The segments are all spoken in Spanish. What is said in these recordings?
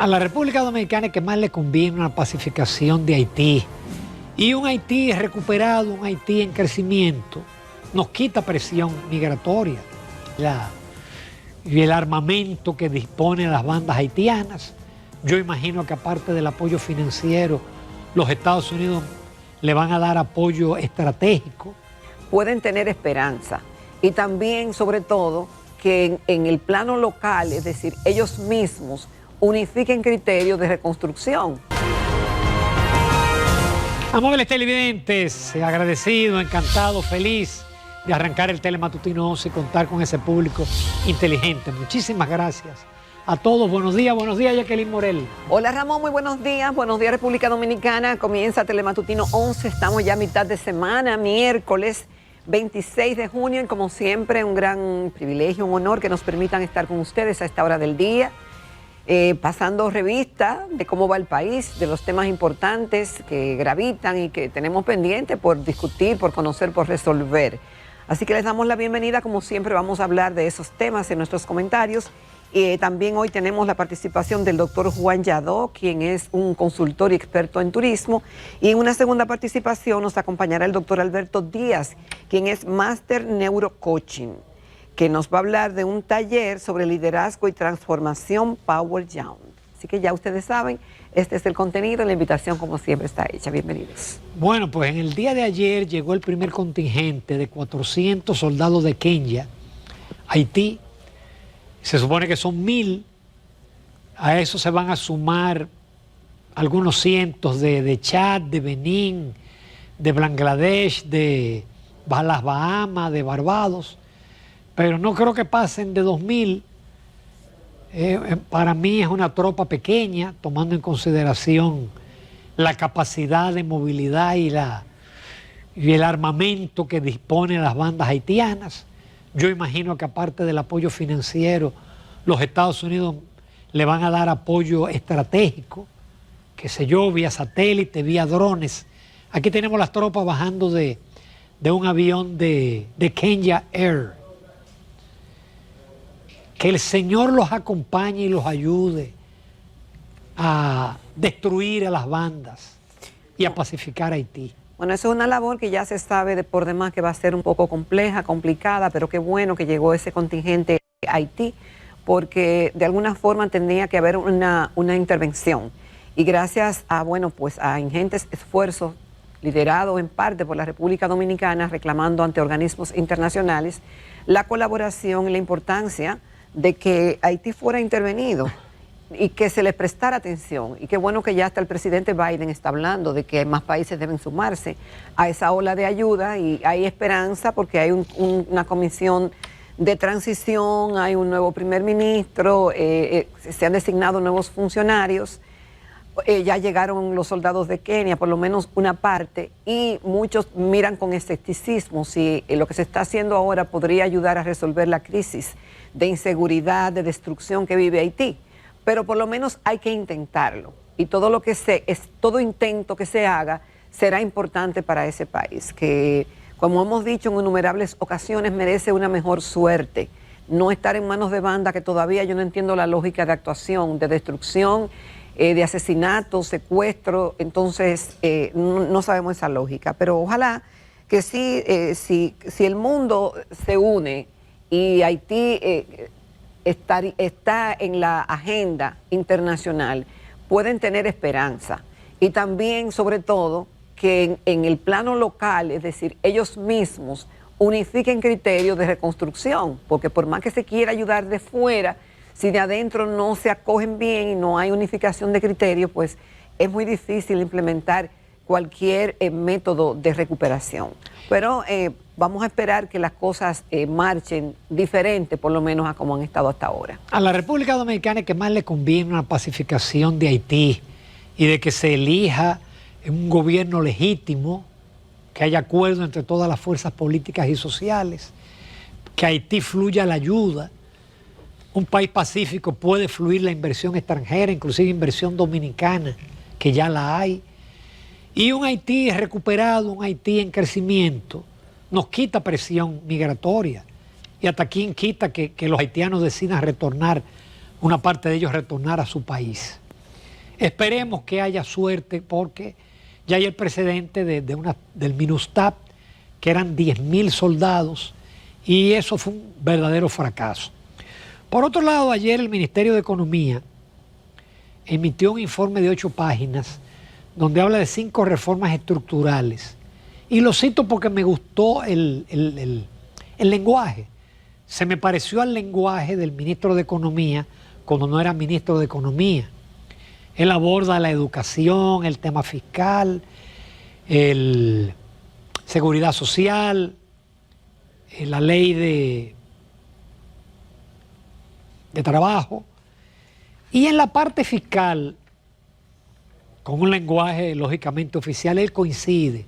A la República Dominicana es que más le conviene una pacificación de Haití. Y un Haití recuperado, un Haití en crecimiento, nos quita presión migratoria. Y el armamento que disponen las bandas haitianas. Yo imagino que aparte del apoyo financiero, los Estados Unidos le van a dar apoyo estratégico. Pueden tener esperanza. Y también, sobre todo, que en el plano local, es decir, ellos mismos unifiquen criterios de reconstrucción. Amables televidentes, agradecido, encantado, feliz de arrancar el Telematutino 11 y contar con ese público inteligente. Muchísimas gracias a todos. Buenos días, Jacqueline Morel. Hola Ramón, muy buenos días República Dominicana. Comienza Telematutino 11, estamos ya a mitad de semana, miércoles 26 de junio y como siempre un gran privilegio, un honor que nos permitan estar con ustedes a esta hora del día. Pasando revista de cómo va el país, de los temas importantes que gravitan y que tenemos pendiente por discutir, por conocer, por resolver. Así que les damos la bienvenida, como siempre vamos a hablar de esos temas en nuestros comentarios. También hoy tenemos la participación del doctor Juan Yadó, quien es un consultor y experto en turismo. Y en una segunda participación nos acompañará el doctor Alberto Díaz, quien es Máster Neurocoaching, que nos va a hablar de un taller sobre liderazgo y transformación Power Young. Así que ya ustedes saben, este es el contenido, la invitación como siempre está hecha. Bienvenidos. Bueno, pues en el día de ayer llegó el primer contingente de 400 soldados de Kenia, Haití. Se supone que son 1000. A eso se van a sumar algunos cientos de Chad, de Benín, de Bangladesh, de las Bahamas, de Barbados. Pero no creo que pasen de 2000. Para mí es una tropa pequeña, tomando en consideración la capacidad de movilidad y el armamento que disponen las bandas haitianas. Yo imagino que aparte del apoyo financiero, los Estados Unidos le van a dar apoyo estratégico, qué sé yo, vía satélite, vía drones. Aquí tenemos las tropas bajando de un avión de Kenya Air. Que el Señor los acompañe y los ayude a destruir a las bandas y a pacificar a Haití. Bueno, eso es una labor que ya se sabe por demás que va a ser un poco compleja, complicada, pero qué bueno que llegó ese contingente a Haití, porque de alguna forma tendría que haber una intervención. Y gracias a, a ingentes esfuerzos liderados en parte por la República Dominicana, reclamando ante organismos internacionales la colaboración y la importancia de que Haití fuera intervenido y que se le prestara atención. Y qué bueno que ya hasta el presidente Biden está hablando de que más países deben sumarse a esa ola de ayuda y hay esperanza porque hay una comisión de transición, hay un nuevo primer ministro, se han designado nuevos funcionarios, ya llegaron los soldados de Kenia, por lo menos una parte, y muchos miran con escepticismo si lo que se está haciendo ahora podría ayudar a resolver la crisis de inseguridad, de destrucción que vive Haití. Pero por lo menos hay que intentarlo. Y todo intento que se haga será importante para ese país, que, como hemos dicho en innumerables ocasiones, merece una mejor suerte. No estar en manos de banda que todavía yo no entiendo la lógica de actuación, de destrucción, de asesinato, secuestro. Entonces, no sabemos esa lógica. Pero ojalá que sí, si el mundo se une y Haití está en la agenda internacional, pueden tener esperanza. Y también, sobre todo, que en el plano local, es decir, ellos mismos unifiquen criterios de reconstrucción, porque por más que se quiera ayudar de fuera, si de adentro no se acogen bien y no hay unificación de criterios, pues es muy difícil implementar cualquier método de recuperación. Pero vamos a esperar que las cosas marchen diferente, por lo menos a como han estado hasta ahora. A la República Dominicana es que más le conviene una pacificación de Haití y de que se elija un gobierno legítimo, que haya acuerdo entre todas las fuerzas políticas y sociales, que Haití fluya la ayuda. Un país pacífico puede fluir la inversión extranjera, inclusive inversión dominicana, que ya la hay. Y un Haití recuperado, un Haití en crecimiento, nos quita presión migratoria. Y hasta quién quita que los haitianos decidan retornar, una parte de ellos retornar a su país. Esperemos que haya suerte porque ya hay el precedente del MINUSTAP, que eran 10.000 soldados, y eso fue un verdadero fracaso. Por otro lado, ayer el Ministerio de Economía emitió un informe de 8 páginas donde habla de 5 reformas estructurales. Y lo cito porque me gustó el lenguaje. Se me pareció al lenguaje del ministro de Economía cuando no era ministro de Economía. Él aborda la educación, el tema fiscal, seguridad social, la ley de trabajo. Y en la parte fiscal, con un lenguaje lógicamente oficial, él coincide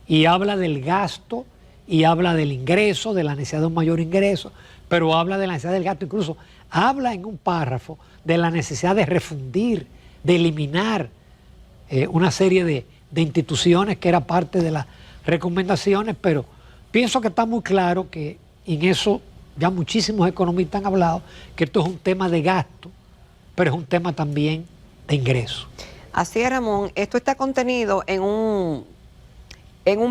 y habla del gasto y habla del ingreso, de la necesidad de un mayor ingreso, pero habla de la necesidad del gasto, incluso habla en un párrafo de la necesidad de refundir, de eliminar una serie de instituciones que era parte de las recomendaciones, pero pienso que está muy claro que en eso ya muchísimos economistas han hablado, que esto es un tema de gasto, pero es un tema también de ingreso. Así es, Ramón. Esto está contenido en un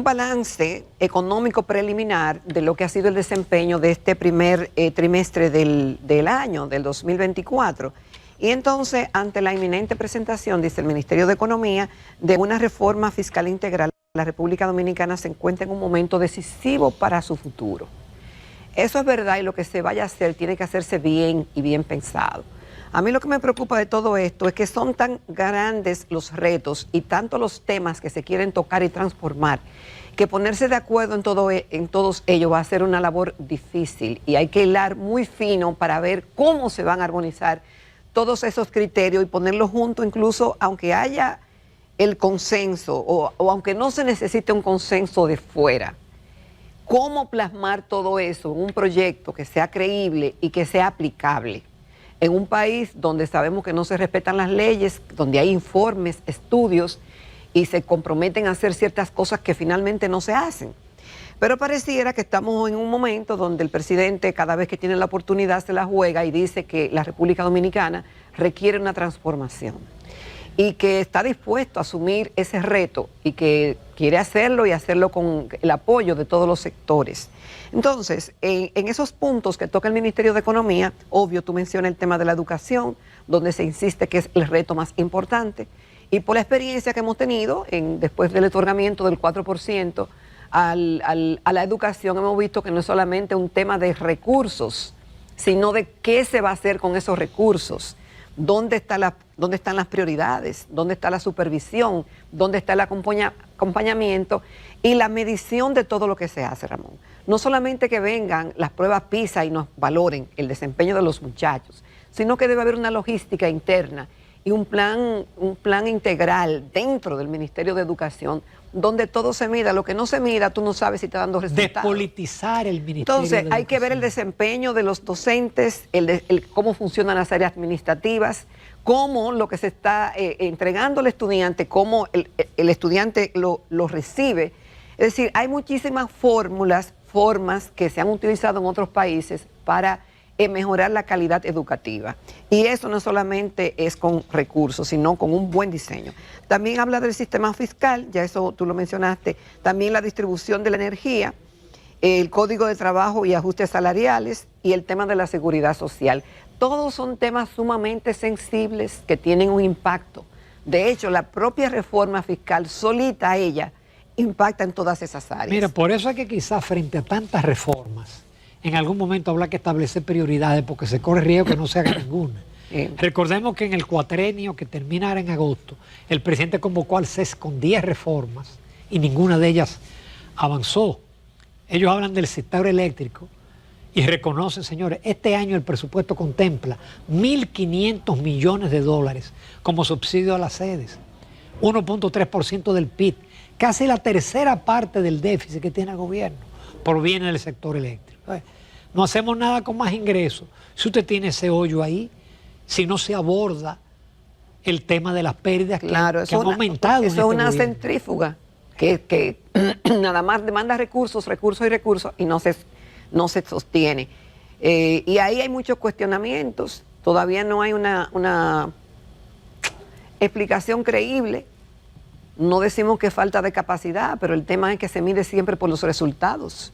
balance económico preliminar de lo que ha sido el desempeño de este primer trimestre del año, del 2024. Y entonces, ante la inminente presentación, dice el Ministerio de Economía, de una reforma fiscal integral, la República Dominicana se encuentra en un momento decisivo para su futuro. Eso es verdad, y lo que se vaya a hacer tiene que hacerse bien y bien pensado. A mí lo que me preocupa de todo esto es que son tan grandes los retos y tanto los temas que se quieren tocar y transformar, que ponerse de acuerdo en todos ellos va a ser una labor difícil, y hay que hilar muy fino para ver cómo se van a armonizar todos esos criterios y ponerlos juntos, incluso aunque haya el consenso o aunque no se necesite un consenso de fuera. ¿Cómo plasmar todo eso en un proyecto que sea creíble y que sea aplicable? En un país donde sabemos que no se respetan las leyes, donde hay informes, estudios, y se comprometen a hacer ciertas cosas que finalmente no se hacen. Pero pareciera que estamos en un momento donde el presidente, cada vez que tiene la oportunidad, se la juega y dice que la República Dominicana requiere una transformación y que está dispuesto a asumir ese reto y que quiere hacerlo, y hacerlo con el apoyo de todos los sectores. Entonces, en esos puntos que toca el Ministerio de Economía, obvio, tú mencionas el tema de la educación, donde se insiste que es el reto más importante, y por la experiencia que hemos tenido después del otorgamiento del 4% a la educación, hemos visto que no es solamente un tema de recursos, sino de qué se va a hacer con esos recursos. ¿Dónde están las prioridades? ¿Dónde está la supervisión? ¿Dónde está el acompañamiento y la medición de todo lo que se hace, Ramón? No solamente que vengan las pruebas PISA y nos valoren el desempeño de los muchachos, sino que debe haber una logística interna y un plan integral dentro del Ministerio de Educación, donde todo se mida. Lo que no se mida, tú no sabes si está dando resultados. Despolitizar el Ministerio Entonces, hay que ver el desempeño de los docentes, cómo funcionan las áreas administrativas, cómo lo que se está entregando al estudiante, cómo el estudiante lo recibe. Es decir, hay muchísimas formas que se han utilizado en otros países para mejorar la calidad educativa. Y eso no solamente es con recursos, sino con un buen diseño. También habla del sistema fiscal, ya eso tú lo mencionaste, también la distribución de la energía, el código de trabajo y ajustes salariales, y el tema de la seguridad social. Todos son temas sumamente sensibles que tienen un impacto. De hecho, la propia reforma fiscal solita, ella, impacta en todas esas áreas. Mira, por eso es que quizás frente a tantas reformas, en algún momento habrá que establecer prioridades, porque se corre riesgo que no se haga ninguna. Recordemos que en el cuatrenio que terminará en agosto, el presidente convocó al CES con 10 reformas y ninguna de ellas avanzó. Ellos hablan del sector eléctrico y reconocen, señores, este año el presupuesto contempla 1.500 millones de dólares como subsidio a las sedes, 1.3% del PIB, casi la tercera parte del déficit que tiene el gobierno proviene del sector eléctrico. No hacemos nada con más ingresos si usted tiene ese hoyo ahí, si no se aborda el tema de las pérdidas que han aumentado. Eso es una centrífuga que nada más demanda recursos y no se sostiene. Y ahí hay muchos cuestionamientos. Todavía no hay explicación creíble. No decimos que falta de capacidad, pero el tema es que se mide siempre por los resultados.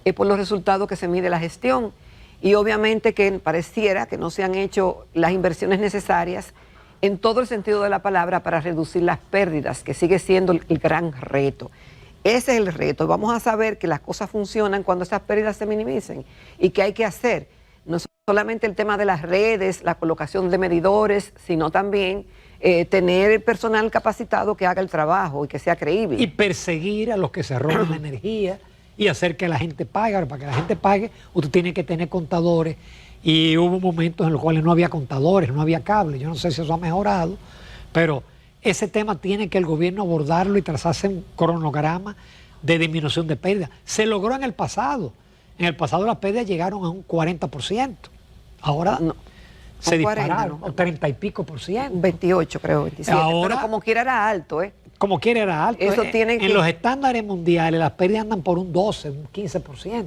Es por los resultados que se mide la gestión. Y obviamente que pareciera que no se han hecho las inversiones necesarias en todo el sentido de la palabra para reducir las pérdidas, que sigue siendo el gran reto. Ese es el reto. Vamos a saber que las cosas funcionan cuando esas pérdidas se minimicen. ¿Y qué hay que hacer? No es solamente el tema de las redes, la colocación de medidores, sino también tener personal capacitado que haga el trabajo y que sea creíble. Y perseguir a los que se roban la energía y hacer que la gente pague. Ahora, para que la gente pague, usted tiene que tener contadores. Y hubo momentos en los cuales no había contadores, no había cables. Yo no sé si eso ha mejorado, pero ese tema tiene que el gobierno abordarlo y trazarse un cronograma de disminución de pérdidas. Se logró en el pasado. En el pasado las pérdidas llegaron a un 40%. Ahora no, se dispararon, o 30 y pico por ciento. 28 creo, 27. Ahora, pero como quiera era alto, ¿eh? Como quiera era alto. Eso En los estándares mundiales las pérdidas andan por un 12, un 15%.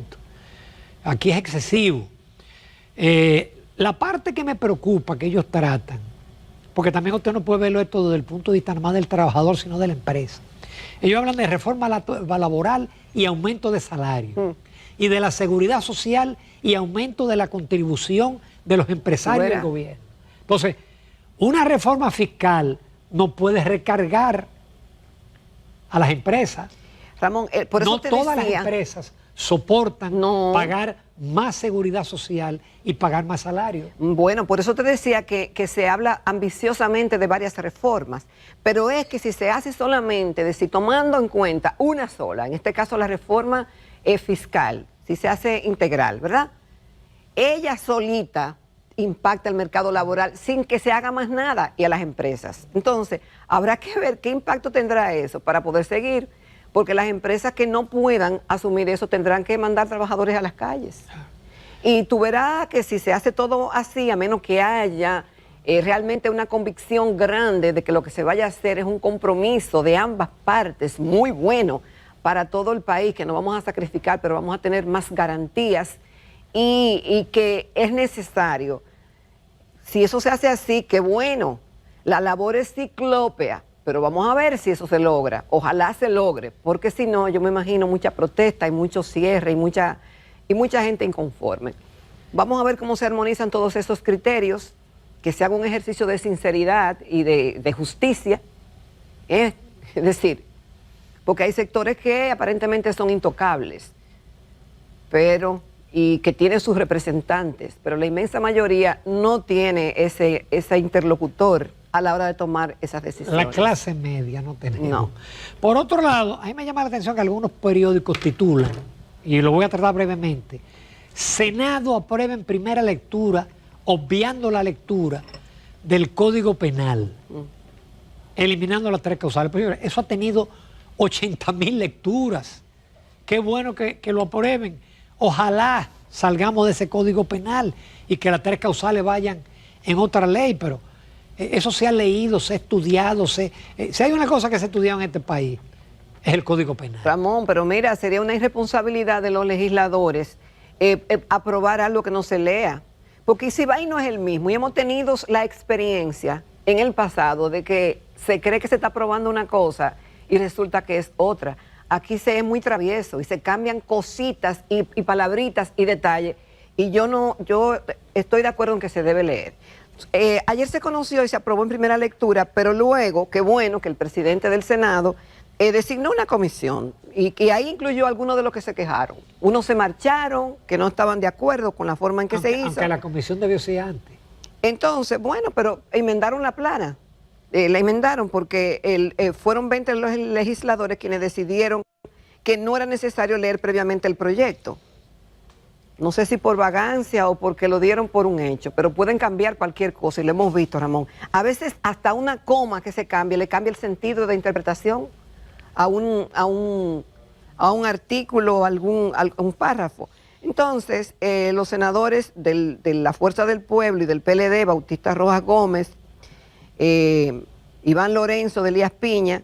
Aquí es excesivo. La parte que me preocupa que ellos tratan, porque también usted no puede verlo esto desde el punto de vista no más del trabajador, sino de la empresa. Ellos hablan de reforma laboral y aumento de salario, y de la seguridad social y aumento de la contribución de los empresarios del gobierno. Entonces, una reforma fiscal no puede recargar a las empresas. Ramón, por eso no todas las empresas soportan pagar más seguridad social y pagar más salario. Bueno, por eso te decía que se habla ambiciosamente de varias reformas, pero es que si se hace solamente, tomando en cuenta una sola, en este caso la reforma fiscal, si se hace integral, ¿verdad? Ella solita impacta el mercado laboral sin que se haga más nada y a las empresas. Entonces, habrá que ver qué impacto tendrá eso para poder seguir, porque las empresas que no puedan asumir eso tendrán que mandar trabajadores a las calles. Y tú verás que si se hace todo así, a menos que haya realmente una convicción grande de que lo que se vaya a hacer es un compromiso de ambas partes muy bueno para todo el país, que no vamos a sacrificar, pero vamos a tener más garantías y que es necesario. Si eso se hace así, qué bueno, la labor es ciclópea, pero vamos a ver si eso se logra. Ojalá se logre, porque si no, yo me imagino mucha protesta y mucho cierre y mucha gente inconforme. Vamos a ver cómo se armonizan todos esos criterios, que se haga un ejercicio de sinceridad y de justicia. Es decir, porque hay sectores que aparentemente son intocables, y que tienen sus representantes, pero la inmensa mayoría no tiene ese interlocutor a la hora de tomar esas decisiones. La clase media no tenemos. No. Por otro lado, a mí me llama la atención que algunos periódicos titulan, y lo voy a tratar brevemente: Senado aprueba en primera lectura, obviando la lectura del Código Penal, eliminando las 3 causales. Pero eso ha tenido 80.000 lecturas. Qué bueno que lo aprueben. Ojalá salgamos de ese Código Penal y que las 3 causales vayan en otra ley, pero eso se ha leído, se ha estudiado. Si hay una cosa que se ha estudiado en este país, es el Código Penal. Ramón, pero mira, sería una irresponsabilidad de los legisladores aprobar algo que no se lea, porque si va y no es el mismo, y hemos tenido la experiencia en el pasado de que se cree que se está aprobando una cosa y resulta que es otra. Aquí se es muy travieso y se cambian cositas y palabritas y detalles, y yo estoy de acuerdo en que se debe leer. Ayer se conoció y se aprobó en primera lectura, pero luego, qué bueno que el presidente del Senado designó una comisión y ahí incluyó a algunos de los que se quejaron. Unos se marcharon, que no estaban de acuerdo con la forma en que se hizo. Aunque la comisión debió ser antes. Entonces, bueno, pero enmendaron la plana. La enmendaron porque fueron 20 los legisladores quienes decidieron que no era necesario leer previamente el proyecto. No sé si por vagancia o porque lo dieron por un hecho, pero pueden cambiar cualquier cosa y lo hemos visto, Ramón. A veces hasta una coma que se cambie le cambia el sentido de interpretación a un artículo, a un párrafo. Entonces, los senadores de la Fuerza del Pueblo y del PLD, Bautista Rojas Gómez, Iván Lorenzo, de Elías Piña,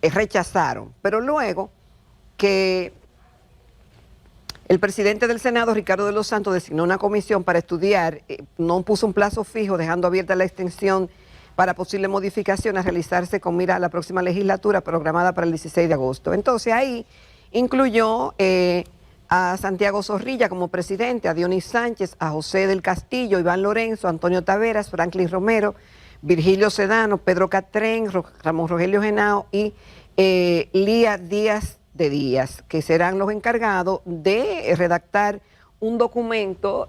rechazaron. Pero luego que el presidente del Senado, Ricardo de los Santos, designó una comisión para estudiar, no puso un plazo fijo, dejando abierta la extensión para posibles modificaciones a realizarse con mira a la próxima legislatura programada para el 16 de agosto. Entonces ahí incluyó a Santiago Zorrilla como presidente, a Dionis Sánchez, a José del Castillo, Iván Lorenzo, Antonio Taveras, Franklin Romero, Virgilio Sedano, Pedro Catrén, Ramón Rogelio Genao y Lía Díaz de Díaz, que serán los encargados de redactar un documento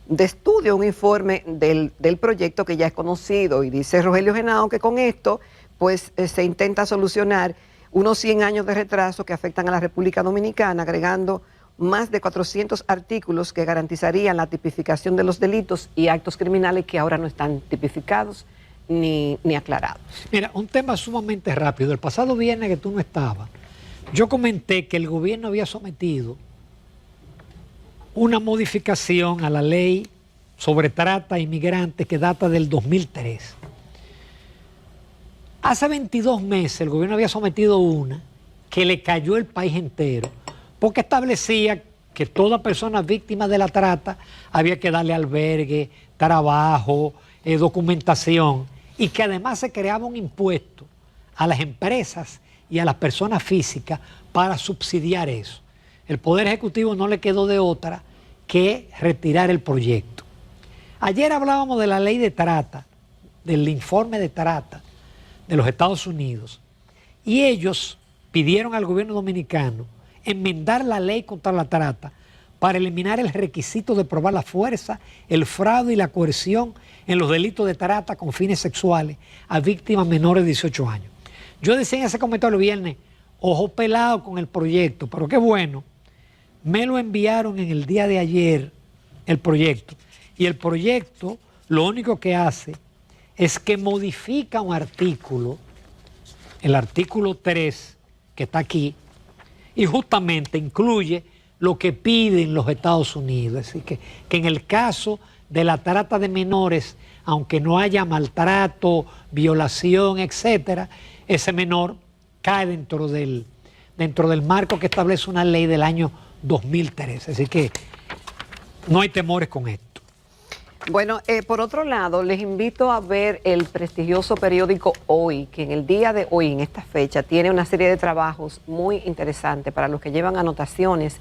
de estudio, un informe del proyecto que ya es conocido. Y dice Rogelio Genao que con esto pues se intenta solucionar unos 100 años de retraso que afectan a la República Dominicana, agregando más de 400 artículos que garantizarían la tipificación de los delitos y actos criminales que ahora no están tipificados ni aclarados. Mira, un tema sumamente rápido. El pasado viernes que tú no estabas, yo comenté que el gobierno había sometido una modificación a la ley sobre trata de inmigrantes que data del 2003. Hace 22 meses el gobierno había sometido una que le cayó el país entero, porque establecía que toda persona víctima de la trata había que darle albergue, trabajo, documentación, y que además se creaba un impuesto a las empresas y a las personas físicas para subsidiar eso. El Poder Ejecutivo no le quedó de otra que retirar el proyecto. Ayer hablábamos de la ley de trata, del informe de trata de los Estados Unidos, y ellos pidieron al gobierno dominicano enmendar la ley contra la trata para eliminar el requisito de probar la fuerza, el fraude y la coerción en los delitos de trata con fines sexuales a víctimas menores de 18 años. Yo decía en ese comentario el viernes, ojo pelado con el proyecto, pero qué bueno, me lo enviaron en el día de ayer el proyecto, y el proyecto lo único que hace es que modifica un artículo, el artículo 3 que está aquí, y justamente incluye lo que piden los Estados Unidos. Es decir, que en el caso de la trata de menores, aunque no haya maltrato, violación, etcétera, ese menor cae dentro del marco que establece una ley del año 2013. Así que no hay temores con esto. Bueno, por otro lado, les invito a ver el prestigioso periódico Hoy, que en el día de hoy, en esta fecha, tiene una serie de trabajos muy interesantes para los que llevan anotaciones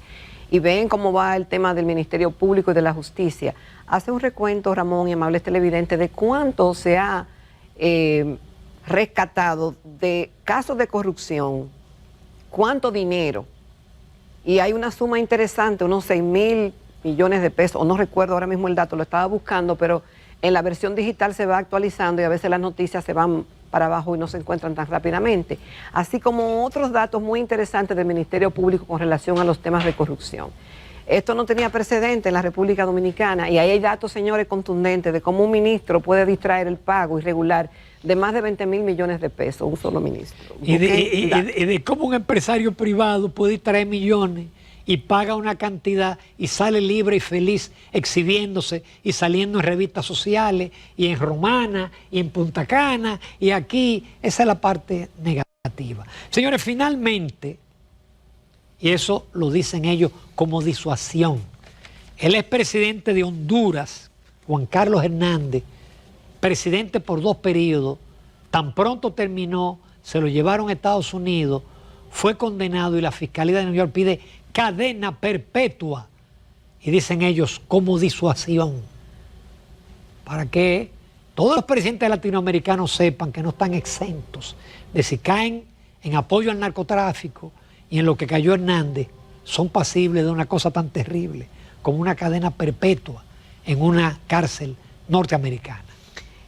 y ven cómo va el tema del Ministerio Público y de la Justicia. Hace un recuento, Ramón y amables televidentes, de cuánto se ha rescatado de casos de corrupción, cuánto dinero. Y hay una suma interesante, unos 6.000 millones de pesos, o no recuerdo ahora mismo el dato, lo estaba buscando, pero en la versión digital se va actualizando y a veces las noticias se van para abajo y no se encuentran tan rápidamente. Así como otros datos muy interesantes del Ministerio Público con relación a los temas de corrupción. Esto no tenía precedente en la República Dominicana y ahí hay datos, señores, contundentes de cómo un ministro puede distraer el pago irregular de más de 20.000 millones de pesos, un solo ministro. Y de cómo un empresario privado puede distraer millones y paga una cantidad y sale libre y feliz exhibiéndose y saliendo en revistas sociales y en Romana y en Punta Cana y aquí. Esa es la parte negativa. Señores, finalmente, y eso lo dicen ellos como disuasión, el expresidente de Honduras, Juan Carlos Hernández, presidente por 2 periodos, tan pronto terminó, se lo llevaron a Estados Unidos, fue condenado y la Fiscalía de Nueva York pide cadena perpetua, y dicen ellos como disuasión, para que todos los presidentes latinoamericanos sepan que no están exentos de, si caen en apoyo al narcotráfico y en lo que cayó Hernández, son pasibles de una cosa tan terrible como una cadena perpetua en una cárcel norteamericana.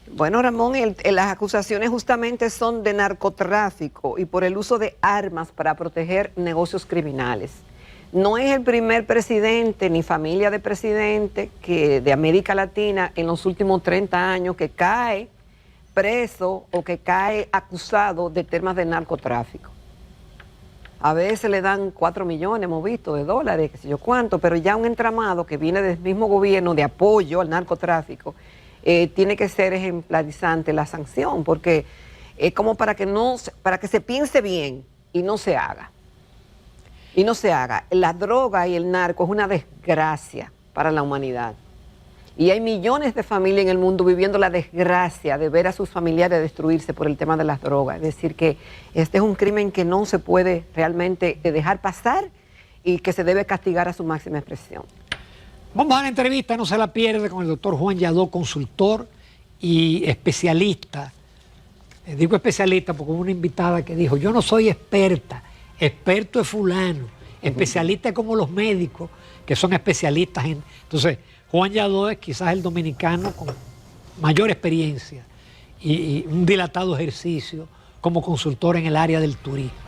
Bueno, Ramón, las acusaciones justamente son de narcotráfico y por el uso de armas para proteger negocios criminales. No es el primer presidente ni familia de presidente de América Latina en los últimos 30 años que cae preso o que cae acusado de temas de narcotráfico. A veces le dan 4 millones, hemos visto, de dólares, qué sé yo cuánto, pero ya un entramado que viene del mismo gobierno de apoyo al narcotráfico, tiene que ser ejemplarizante la sanción, porque es como para que se piense bien y no se haga. La droga y el narco es una desgracia para la humanidad. Y hay millones de familias en el mundo viviendo la desgracia de ver a sus familiares destruirse por el tema de las drogas. Es decir, que este es un crimen que no se puede realmente dejar pasar y que se debe castigar a su máxima expresión. Vamos a la entrevista, no se la pierde, con el doctor Juan Yadó, consultor y especialista. Digo especialista porque hubo una invitada que dijo, yo no soy experta, experto es fulano, especialista es como los médicos, que son especialistas en... Entonces, Juan Yadó es quizás el dominicano con mayor experiencia y un dilatado ejercicio como consultor en el área del turismo.